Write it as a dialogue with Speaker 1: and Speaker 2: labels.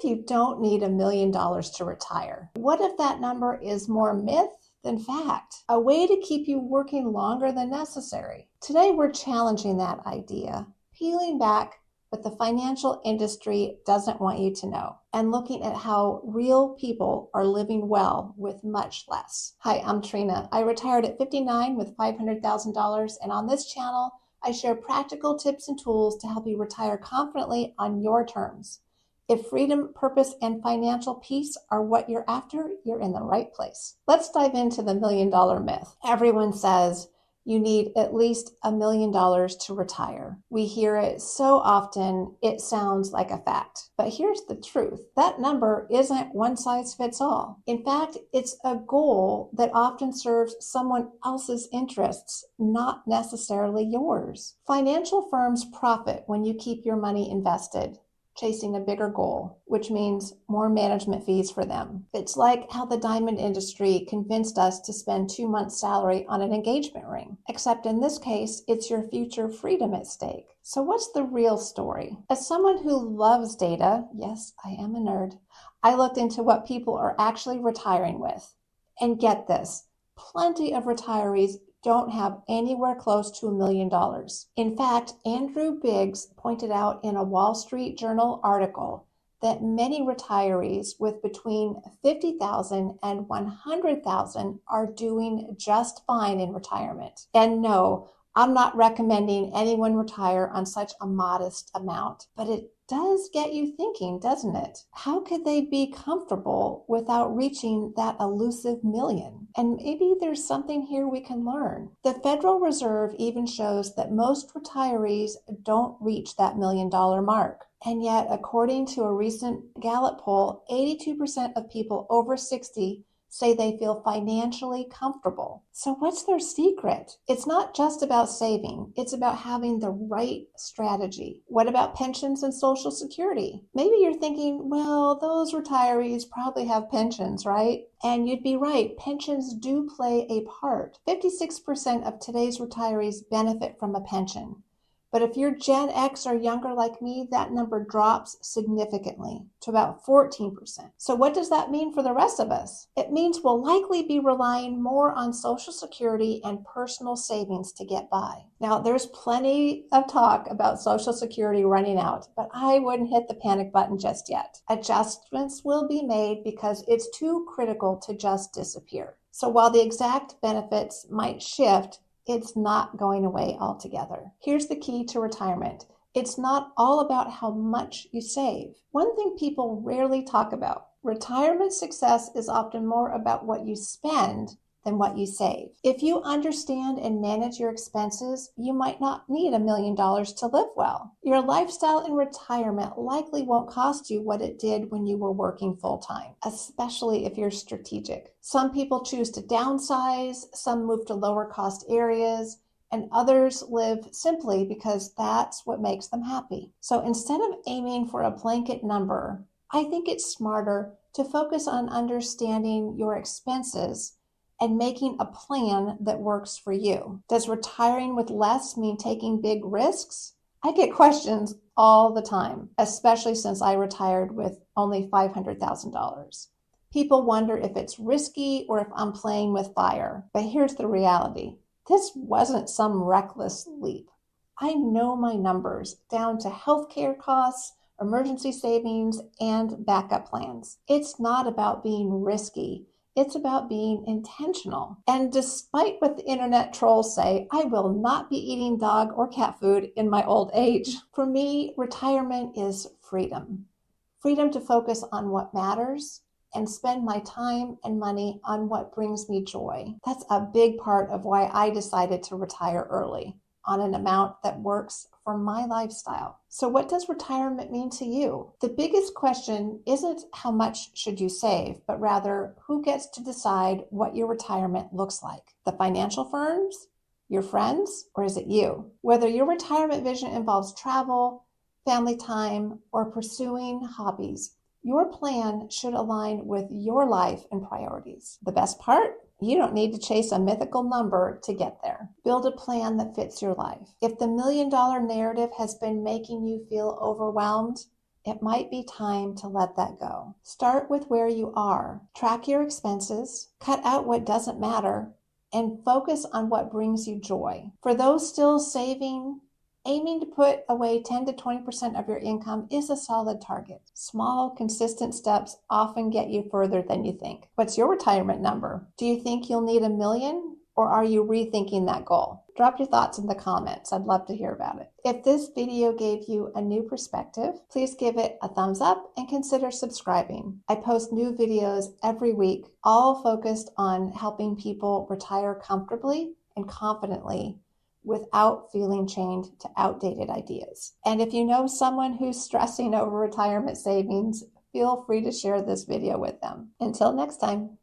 Speaker 1: if you don't need $1 million to retire? What if that number is more myth than fact? A way to keep you working longer than necessary. Today, we're challenging that idea, peeling back what the financial industry doesn't want you to know, and looking at how real people are living well with much less. Hi, I'm Trena. I retired at 59 with $500,000, and on this channel, I share practical tips and tools to help you retire confidently on your terms. If freedom, purpose, and financial peace are what you're after, you're in the right place. Let's dive into the $1 million myth. Everyone says you need at least $1 million to retire. We hear it so often, it sounds like a fact. But here's the truth. That number isn't one size fits all. In fact, it's a goal that often serves someone else's interests, not necessarily yours. Financial firms profit when you keep your money invested, chasing a bigger goal, which means more management fees for them. It's like how the diamond industry convinced us to spend 2 months' salary on an engagement ring, except in this case, it's your future freedom at stake. So what's the real story? As someone who loves data, yes, I am a nerd, I looked into what people are actually retiring with. And get this, plenty of retirees don't have anywhere close to $1 million. In fact, Andrew Biggs pointed out in a Wall Street Journal article that many retirees with between $50,000 and $100,000 are doing just fine in retirement. And no, I'm not recommending anyone retire on such a modest amount, but it does get you thinking, doesn't it? How could they be comfortable without reaching that elusive million? And maybe there's something here we can learn. The Federal Reserve even shows that most retirees don't reach that $1 million mark. And yet, according to a recent Gallup poll, 82% of people over 60 say they feel financially comfortable. So what's their secret? It's not just about saving. It's about having the right strategy. What about pensions and Social Security? Maybe you're thinking, well, those retirees probably have pensions, right? And you'd be right. Pensions do play a part. 56% of today's retirees benefit from a pension. But if you're Gen X or younger like me, that number drops significantly to about 14%. So what does that mean for the rest of us? It means we'll likely be relying more on Social Security and personal savings to get by. Now, there's plenty of talk about Social Security running out, but I wouldn't hit the panic button just yet. Adjustments will be made because it's too critical to just disappear. So while the exact benefits might shift, it's not going away altogether. Here's the key to retirement. It's not all about how much you save. One thing people rarely talk about, retirement success is often more about what you spend than what you save. If you understand and manage your expenses, you might not need $1 million to live well. Your lifestyle in retirement likely won't cost you what it did when you were working full-time, especially if you're strategic. Some people choose to downsize, some move to lower-cost areas, and others live simply because that's what makes them happy. So instead of aiming for a blanket number, I think it's smarter to focus on understanding your expenses and making a plan that works for you. Does retiring with less mean taking big risks? I get questions all the time, especially since I retired with only $500,000. People wonder if it's risky or if I'm playing with fire. But here's the reality. This wasn't some reckless leap. I know my numbers down to healthcare costs, emergency savings, and backup plans. It's not about being risky. It's about being intentional. And despite what the internet trolls say, I will not be eating dog or cat food in my old age. For me, retirement is freedom. Freedom to focus on what matters and spend my time and money on what brings me joy. That's a big part of why I decided to retire early, on an amount that works for my lifestyle. So what does retirement mean to you? The biggest question isn't how much should you save, but rather who gets to decide what your retirement looks like? The financial firms, your friends, or is it you? Whether your retirement vision involves travel, family time, or pursuing hobbies, your plan should align with your life and priorities. The best part? You don't need to chase a mythical number to get there. Build a plan that fits your life. If the $1 million narrative has been making you feel overwhelmed, it might be time to let that go. Start with where you are. Track your expenses, cut out what doesn't matter, and focus on what brings you joy. For those still saving, aiming to put away 10 to 20% of your income is a solid target. Small, consistent steps often get you further than you think. What's your retirement number? Do you think you'll need $1 million, or are you rethinking that goal? Drop your thoughts in the comments. I'd love to hear about it. If this video gave you a new perspective, please give it a thumbs up and consider subscribing. I post new videos every week, all focused on helping people retire comfortably and confidently without feeling chained to outdated ideas. And if you know someone who's stressing over retirement savings, feel free to share this video with them. Until next time.